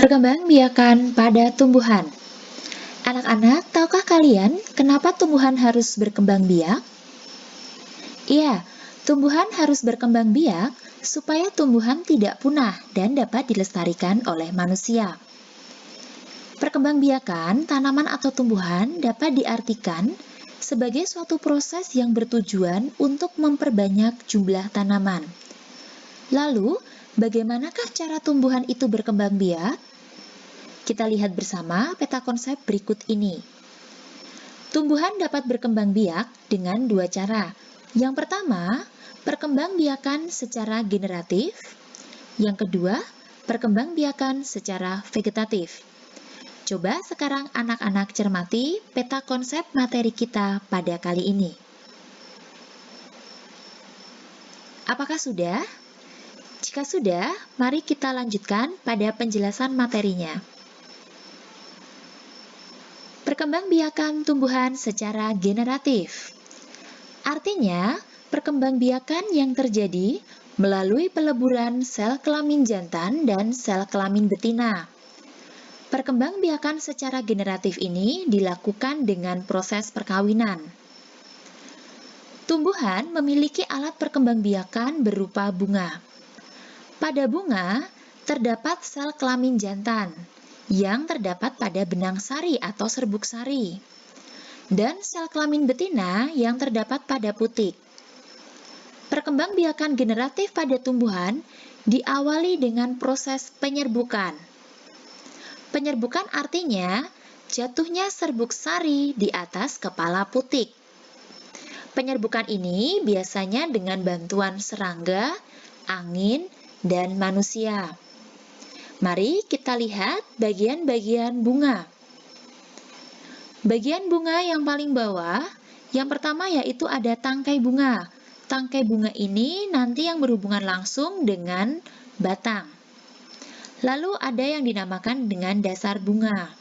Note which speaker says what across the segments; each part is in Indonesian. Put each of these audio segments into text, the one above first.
Speaker 1: Perkembangbiakan pada tumbuhan. Anak-anak, tahukah kalian kenapa tumbuhan harus berkembang biak? Iya, tumbuhan harus berkembang biak supaya tumbuhan tidak punah dan dapat dilestarikan oleh manusia. Perkembangbiakan tanaman atau tumbuhan dapat diartikan sebagai suatu proses yang bertujuan untuk memperbanyak jumlah tanaman. Lalu, bagaimanakah cara tumbuhan itu berkembang biak? Kita lihat bersama peta konsep berikut ini. Tumbuhan dapat berkembang biak dengan dua cara. Yang pertama, perkembangbiakan secara generatif. Yang kedua, perkembangbiakan secara vegetatif. Coba sekarang anak-anak cermati peta konsep materi kita pada kali ini. Apakah sudah? Jika sudah, mari kita lanjutkan pada penjelasan materinya. Perkembangbiakan tumbuhan secara generatif. Artinya, perkembangbiakan yang terjadi melalui peleburan sel kelamin jantan dan sel kelamin betina. Perkembangbiakan secara generatif ini dilakukan dengan proses perkawinan. Tumbuhan memiliki alat perkembangbiakan berupa bunga. Pada bunga, terdapat sel kelamin jantan yang terdapat pada benang sari atau serbuk sari, dan sel kelamin betina yang terdapat pada putik. Perkembangbiakan generatif pada tumbuhan diawali dengan proses penyerbukan. Penyerbukan artinya jatuhnya serbuk sari di atas kepala putik. Penyerbukan ini biasanya dengan bantuan serangga, angin, dan manusia. Mari kita lihat bagian-bagian bunga. Bagian bunga yang paling bawah, yang pertama yaitu ada tangkai bunga. Tangkai bunga ini nanti yang berhubungan langsung dengan batang. Lalu ada yang dinamakan dengan dasar bunga.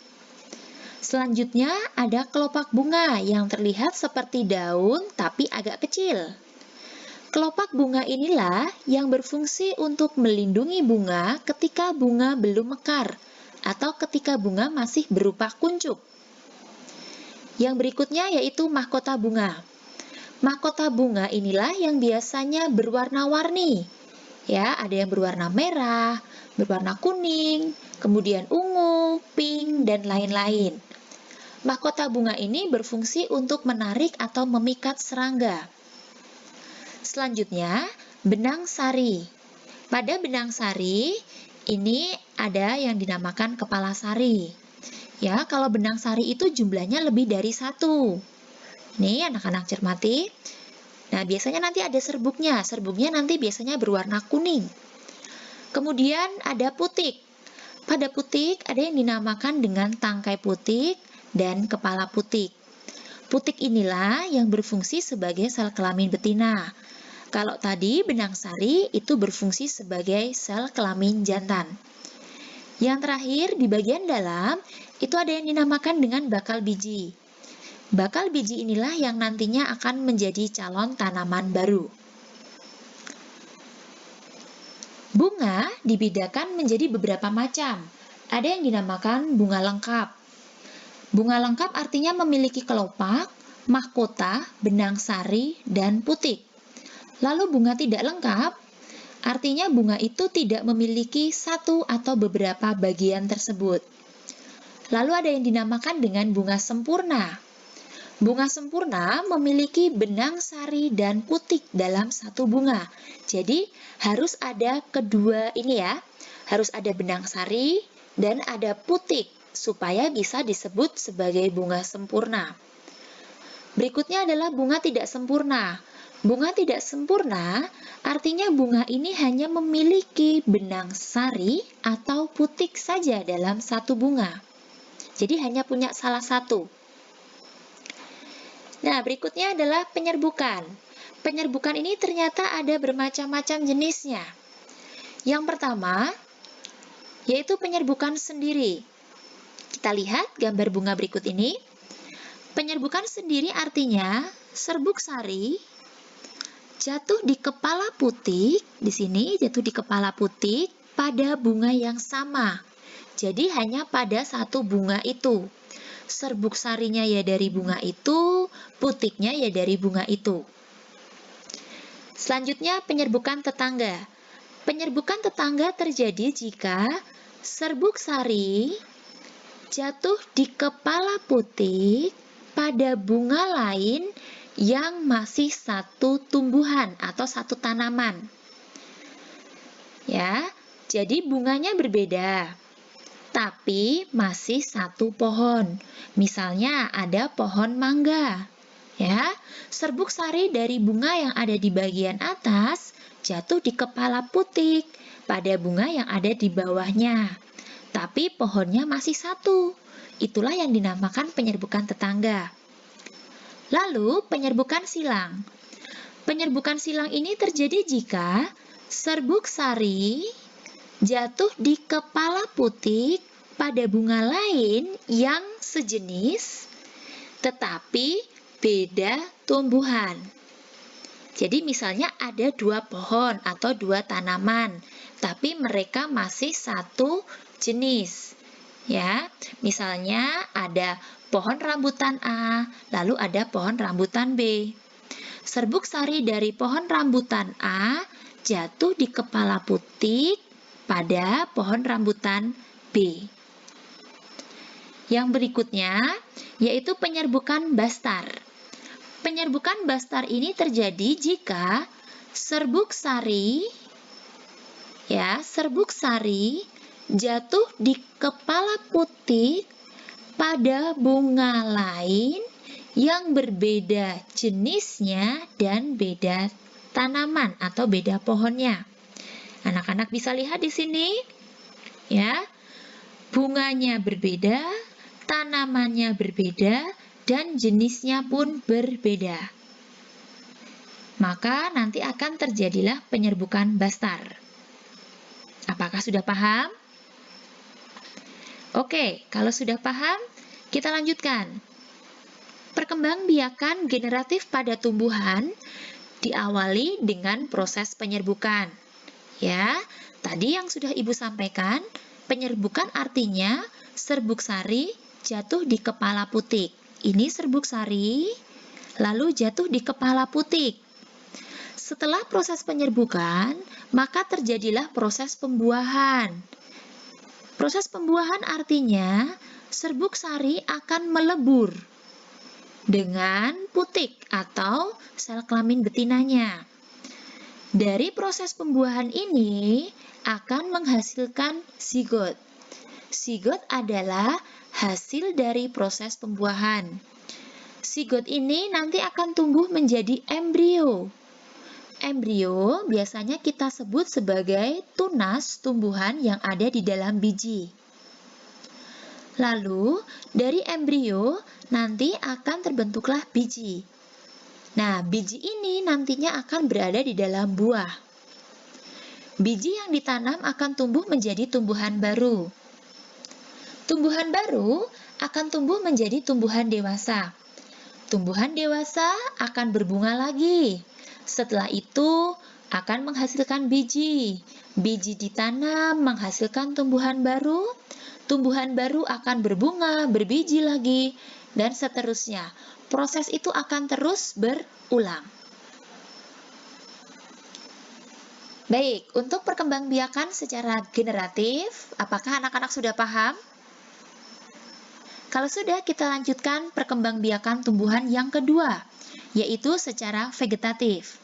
Speaker 1: Selanjutnya ada kelopak bunga yang terlihat seperti daun tapi agak kecil. Kelopak bunga inilah yang berfungsi untuk melindungi bunga ketika bunga belum mekar atau ketika bunga masih berupa kuncup. Yang berikutnya yaitu mahkota bunga. Mahkota bunga inilah yang biasanya berwarna-warni. Ya, ada yang berwarna merah, berwarna kuning, kemudian ungu, pink, dan lain-lain. Mahkota bunga ini berfungsi untuk menarik atau memikat serangga. Selanjutnya, benang sari. Pada benang sari, ini ada yang dinamakan kepala sari. Ya, kalau benang sari itu jumlahnya lebih dari satu. Nih, anak-anak cermati. Nah, biasanya nanti ada serbuknya. Serbuknya nanti biasanya berwarna kuning. Kemudian ada putik. Pada putik ada yang dinamakan dengan tangkai putik dan kepala putik. Putik inilah yang berfungsi sebagai sel kelamin betina. Kalau tadi benang sari itu berfungsi sebagai sel kelamin jantan. Yang terakhir di bagian dalam itu ada yang dinamakan dengan bakal biji. Bakal biji inilah yang nantinya akan menjadi calon tanaman baru. Bunga dibedakan menjadi beberapa macam. Ada yang dinamakan bunga lengkap. Bunga lengkap artinya memiliki kelopak, mahkota, benang sari, dan putik. Lalu bunga tidak lengkap, artinya bunga itu tidak memiliki satu atau beberapa bagian tersebut. Lalu ada yang dinamakan dengan bunga sempurna. Bunga sempurna memiliki benang sari dan putik dalam satu bunga. Jadi harus ada kedua ini ya, harus ada benang sari dan ada putik supaya bisa disebut sebagai bunga sempurna. Berikutnya adalah bunga tidak sempurna. Bunga tidak sempurna artinya bunga ini hanya memiliki benang sari atau putik saja dalam satu bunga. Jadi hanya punya salah satu. Nah, berikutnya adalah penyerbukan. Penyerbukan ini ternyata ada bermacam-macam jenisnya. Yang pertama, yaitu penyerbukan sendiri. Kita lihat gambar bunga berikut ini. Penyerbukan sendiri artinya serbuk sari jatuh di kepala putik, di sini jatuh di kepala putik pada bunga yang sama. Jadi hanya pada satu bunga itu. Serbuk sarinya ya dari bunga itu, putiknya ya dari bunga itu. Selanjutnya penyerbukan tetangga. Penyerbukan tetangga terjadi jika serbuk sari jatuh di kepala putik pada bunga lain yang masih satu tumbuhan atau satu tanaman. Ya, jadi bunganya berbeda, tapi masih satu pohon. Misalnya ada pohon mangga. Ya, serbuk sari dari bunga yang ada di bagian atas jatuh di kepala putik pada bunga yang ada di bawahnya. Tapi pohonnya masih satu. Itulah yang dinamakan penyerbukan tetangga. Lalu, penyerbukan silang. Penyerbukan silang ini terjadi jika serbuk sari jatuh di kepala putik pada bunga lain yang sejenis tetapi beda tumbuhan. Jadi misalnya ada dua pohon atau dua tanaman, tapi mereka masih satu jenis. Ya, misalnya ada pohon rambutan A, lalu ada pohon rambutan B. Serbuk sari dari pohon rambutan A jatuh di kepala putik pada pohon rambutan B. Yang berikutnya yaitu penyerbukan bastar. Penyerbukan bastar ini terjadi jika serbuk sari jatuh di kepala putik pada bunga lain yang berbeda jenisnya dan beda tanaman atau beda pohonnya. Anak-anak bisa lihat di sini, ya, bunganya berbeda, tanamannya berbeda, dan jenisnya pun berbeda. Maka nanti akan terjadilah penyerbukan bastar. Apakah sudah paham? Oke, kalau sudah paham, kita lanjutkan. Perkembangbiakan generatif pada tumbuhan diawali dengan proses penyerbukan. Ya, tadi yang sudah Ibu sampaikan, penyerbukan artinya serbuk sari jatuh di kepala putik. Ini serbuk sari, lalu jatuh di kepala putik. Setelah proses penyerbukan, maka terjadilah proses pembuahan. Proses pembuahan artinya serbuk sari akan melebur dengan putik atau sel kelamin betinanya. Dari proses pembuahan ini akan menghasilkan zigot. Zigot adalah hasil dari proses pembuahan. Zigot ini nanti akan tumbuh menjadi embrio. Embrio biasanya kita sebut sebagai tunas tumbuhan yang ada di dalam biji. Lalu, dari embrio nanti akan terbentuklah biji. Nah, biji ini nantinya akan berada di dalam buah. Biji yang ditanam akan tumbuh menjadi tumbuhan baru. Tumbuhan baru akan tumbuh menjadi tumbuhan dewasa. Tumbuhan dewasa akan berbunga lagi. Setelah itu akan menghasilkan biji. Biji ditanam menghasilkan tumbuhan baru. Tumbuhan baru akan berbunga, berbiji lagi, dan seterusnya. Proses itu akan terus berulang. Baik, untuk perkembangbiakan secara generatif, apakah anak-anak sudah paham? Kalau sudah, kita lanjutkan perkembangbiakan tumbuhan yang kedua, yaitu secara vegetatif.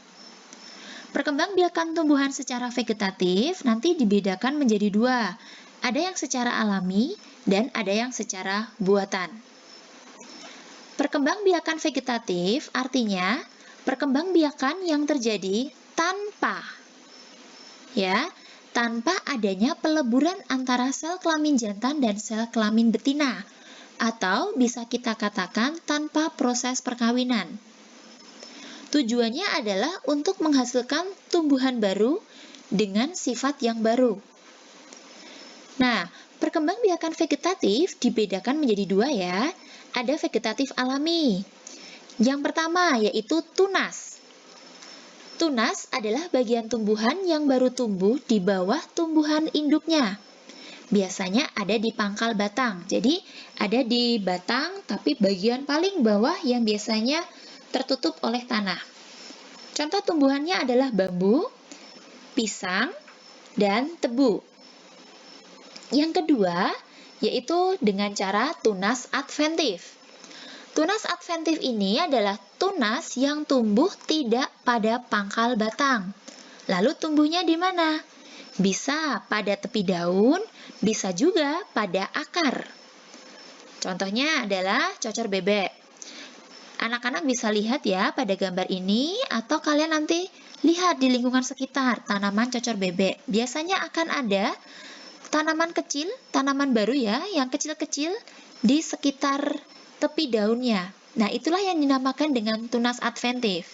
Speaker 1: Perkembangbiakan tumbuhan secara vegetatif nanti dibedakan menjadi dua. Ada yang secara alami dan ada yang secara buatan. Perkembangbiakan vegetatif artinya perkembangbiakan yang terjadi tanpa adanya peleburan antara sel kelamin jantan dan sel kelamin betina, atau bisa kita katakan tanpa proses perkawinan. Tujuannya adalah untuk menghasilkan tumbuhan baru dengan sifat yang baru. Nah, perkembangbiakan vegetatif dibedakan menjadi dua ya. Ada vegetatif alami. Yang pertama yaitu tunas. Tunas adalah bagian tumbuhan yang baru tumbuh di bawah tumbuhan induknya. biasanya ada di pangkal batang. Jadi, ada di batang, tapi bagian paling bawah yang biasanya tertutup oleh tanah. Contoh tumbuhannya adalah bambu, pisang, dan tebu. Yang kedua, yaitu dengan cara tunas adventif. Tunas adventif ini adalah tunas yang tumbuh tidak pada pangkal batang. Lalu tumbuhnya di mana? Bisa pada tepi daun, bisa juga pada akar. Contohnya adalah cocor bebek. Anak-anak bisa lihat ya pada gambar ini, atau kalian nanti lihat di lingkungan sekitar tanaman cocor bebek. Biasanya akan ada tanaman kecil, tanaman baru ya, yang kecil-kecil di sekitar tepi daunnya. Nah, itulah yang dinamakan dengan tunas adventif.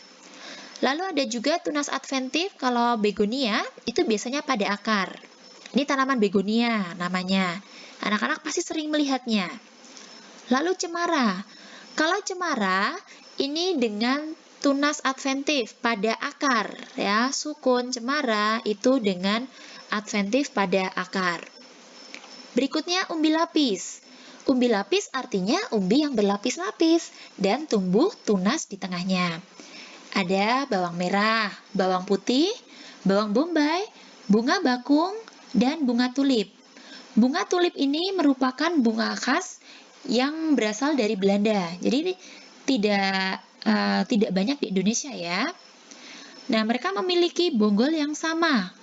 Speaker 1: Lalu ada juga tunas adventif kalau begonia, itu biasanya pada akar. Ini tanaman begonia namanya. Anak-anak pasti sering melihatnya. Lalu cemara. Kalau cemara, ini dengan tunas adventif pada akar. Ya, sukun cemara itu dengan adventif pada akar. Berikutnya umbi lapis. Umbi lapis artinya umbi yang berlapis-lapis dan tumbuh tunas di tengahnya. Ada bawang merah, bawang putih, bawang bombay, bunga bakung, dan bunga tulip. Bunga tulip ini merupakan bunga khas yang berasal dari Belanda. Jadi tidak banyak di Indonesia ya. Nah, mereka memiliki bonggol yang sama.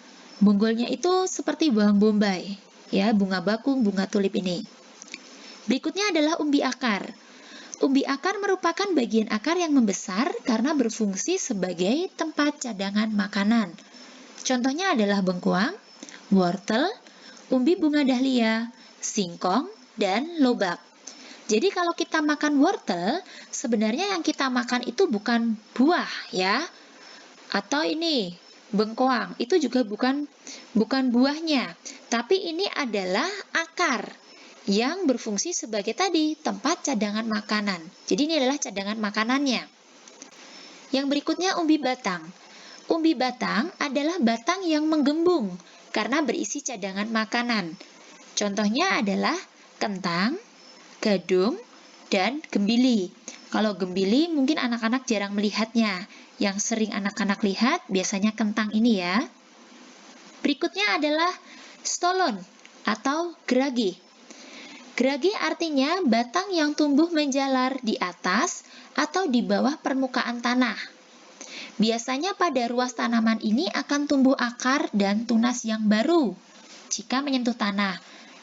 Speaker 1: Bonggolnya itu seperti bawang bombay, ya, bunga bakung, bunga tulip ini. Berikutnya adalah umbi akar. Umbi akar merupakan bagian akar yang membesar karena berfungsi sebagai tempat cadangan makanan. Contohnya adalah bengkuang, wortel, umbi bunga dahlia, singkong, dan lobak. Jadi kalau kita makan wortel, sebenarnya yang kita makan itu bukan buah ya. Atau ini bengkoang, itu juga bukan buahnya, tapi ini adalah akar yang berfungsi sebagai tadi tempat cadangan makanan. Jadi ini adalah cadangan makanannya. Yang berikutnya umbi batang. Umbi batang adalah batang yang menggembung karena berisi cadangan makanan. Contohnya adalah kentang, gadung, dan gembili. Kalau gembili mungkin anak-anak jarang melihatnya. Yang sering anak-anak lihat biasanya kentang ini ya. Berikutnya adalah stolon atau geragi. Geragi artinya batang yang tumbuh menjalar di atas atau di bawah permukaan tanah. Biasanya pada ruas tanaman ini akan tumbuh akar dan tunas yang baru jika menyentuh tanah.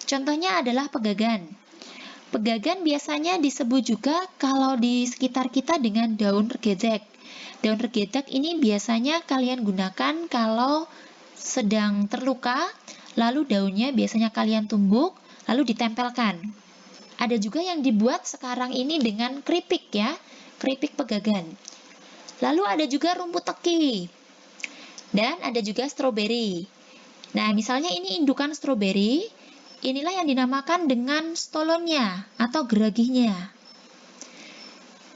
Speaker 1: Contohnya adalah pegagan. Pegagan biasanya disebut juga kalau di sekitar kita dengan daun regedek. Daun regedek ini biasanya kalian gunakan kalau sedang terluka, lalu daunnya biasanya kalian tumbuk, lalu ditempelkan. Ada juga yang dibuat sekarang ini dengan keripik ya, keripik pegagan. Lalu ada juga rumput teki. Dan ada juga stroberi. Nah, misalnya ini indukan stroberi, inilah yang dinamakan dengan stolonnya atau geraginya.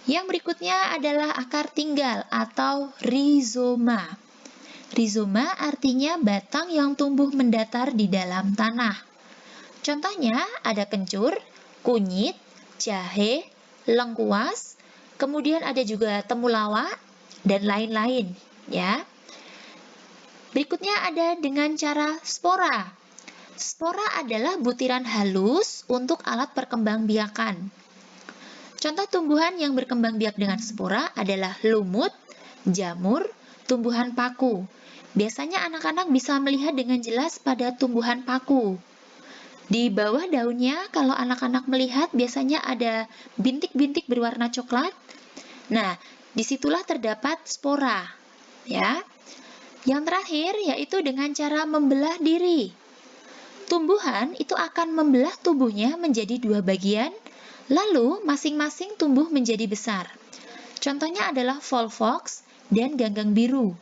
Speaker 1: Yang berikutnya adalah akar tinggal atau rizoma. Rizoma artinya batang yang tumbuh mendatar di dalam tanah. Contohnya ada kencur, kunyit, jahe, lengkuas, kemudian ada juga temulawak, dan lain-lain ya. Berikutnya ada dengan cara spora. Spora adalah butiran halus untuk alat perkembangbiakan. Contoh tumbuhan yang berkembang biak dengan spora adalah lumut, jamur, tumbuhan paku. Biasanya anak-anak bisa melihat dengan jelas pada tumbuhan paku. Di bawah daunnya, kalau anak-anak melihat biasanya ada bintik-bintik berwarna coklat. Nah, disitulah terdapat spora. Ya. Yang terakhir yaitu dengan cara membelah diri. Tumbuhan itu akan membelah tubuhnya menjadi dua bagian, lalu masing-masing tumbuh menjadi besar. Contohnya adalah volvox dan ganggang biru.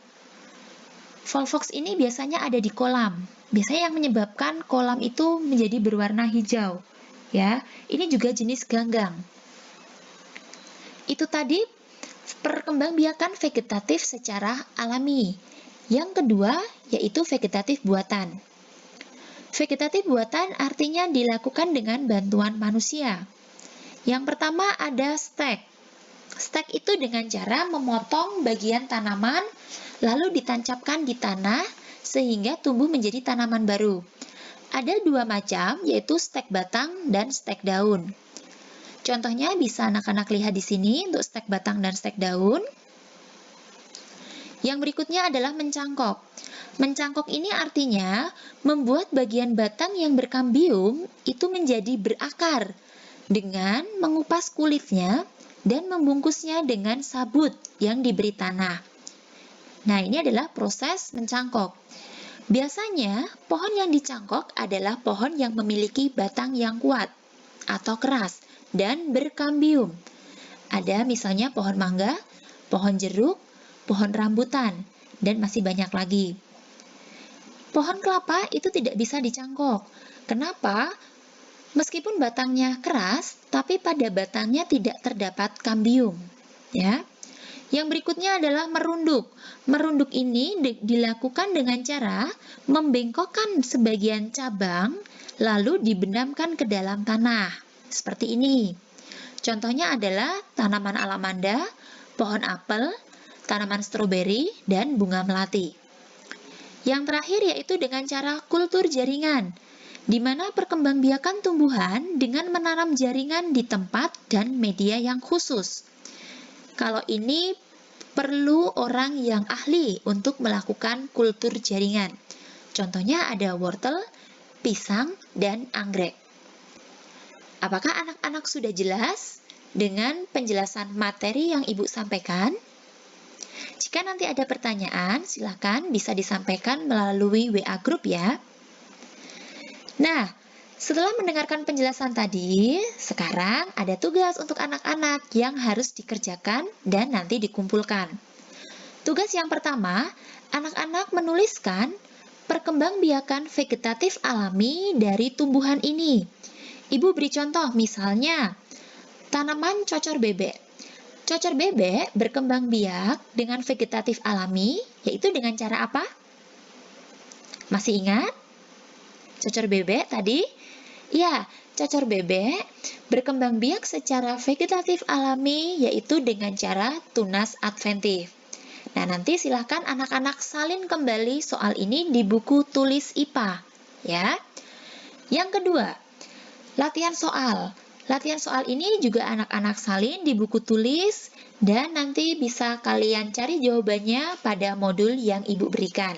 Speaker 1: Volvox ini biasanya ada di kolam. Biasanya yang menyebabkan kolam itu menjadi berwarna hijau. Ya, ini juga jenis ganggang. Itu tadi perkembangbiakan vegetatif secara alami. Yang kedua yaitu vegetatif buatan. Vegetatif buatan artinya dilakukan dengan bantuan manusia. Yang pertama ada stek. Stek itu dengan cara memotong bagian tanaman, lalu ditancapkan di tanah sehingga tumbuh menjadi tanaman baru. Ada dua macam, yaitu stek batang dan stek daun. Contohnya bisa anak-anak lihat di sini untuk stek batang dan stek daun. Yang berikutnya adalah mencangkok. Mencangkok ini artinya membuat bagian batang yang berkambium itu menjadi berakar dengan mengupas kulitnya dan membungkusnya dengan sabut yang diberi tanah. Nah, ini adalah proses mencangkok. Biasanya, pohon yang dicangkok adalah pohon yang memiliki batang yang kuat atau keras dan berkambium. Ada misalnya pohon mangga, pohon jeruk, pohon rambutan, dan masih banyak lagi. Pohon kelapa itu tidak bisa dicangkok. Kenapa? Meskipun batangnya keras, tapi pada batangnya tidak terdapat kambium. Ya. Yang berikutnya adalah merunduk. Merunduk ini dilakukan dengan cara membengkokkan sebagian cabang, lalu dibenamkan ke dalam tanah. Seperti ini. Contohnya adalah tanaman alamanda, pohon apel, tanaman stroberi, dan bunga melati. Yang terakhir yaitu dengan cara kultur jaringan, di mana perkembangbiakan tumbuhan dengan menanam jaringan di tempat dan media yang khusus. Kalau ini perlu orang yang ahli untuk melakukan kultur jaringan. Contohnya ada wortel, pisang, dan anggrek. Apakah anak-anak sudah jelas dengan penjelasan materi yang Ibu sampaikan? Jika nanti ada pertanyaan, silakan bisa disampaikan melalui WA Group ya. Nah, setelah mendengarkan penjelasan tadi, sekarang ada tugas untuk anak-anak yang harus dikerjakan dan nanti dikumpulkan. Tugas yang pertama, anak-anak menuliskan perkembangbiakan vegetatif alami dari tumbuhan ini. Ibu beri contoh, misalnya tanaman cocor bebek. Cocor bebek berkembang biak dengan vegetatif alami, yaitu dengan cara apa? Masih ingat? Cocor bebek tadi? Ya, cocor bebek berkembang biak secara vegetatif alami, yaitu dengan cara tunas adventif. Nah, nanti silahkan anak-anak salin kembali soal ini di buku tulis IPA. Ya. Yang kedua, latihan soal. Latihan soal ini juga anak-anak salin di buku tulis dan nanti bisa kalian cari jawabannya pada modul yang Ibu berikan.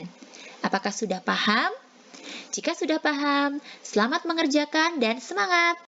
Speaker 1: Apakah sudah paham? Jika sudah paham, selamat mengerjakan dan semangat!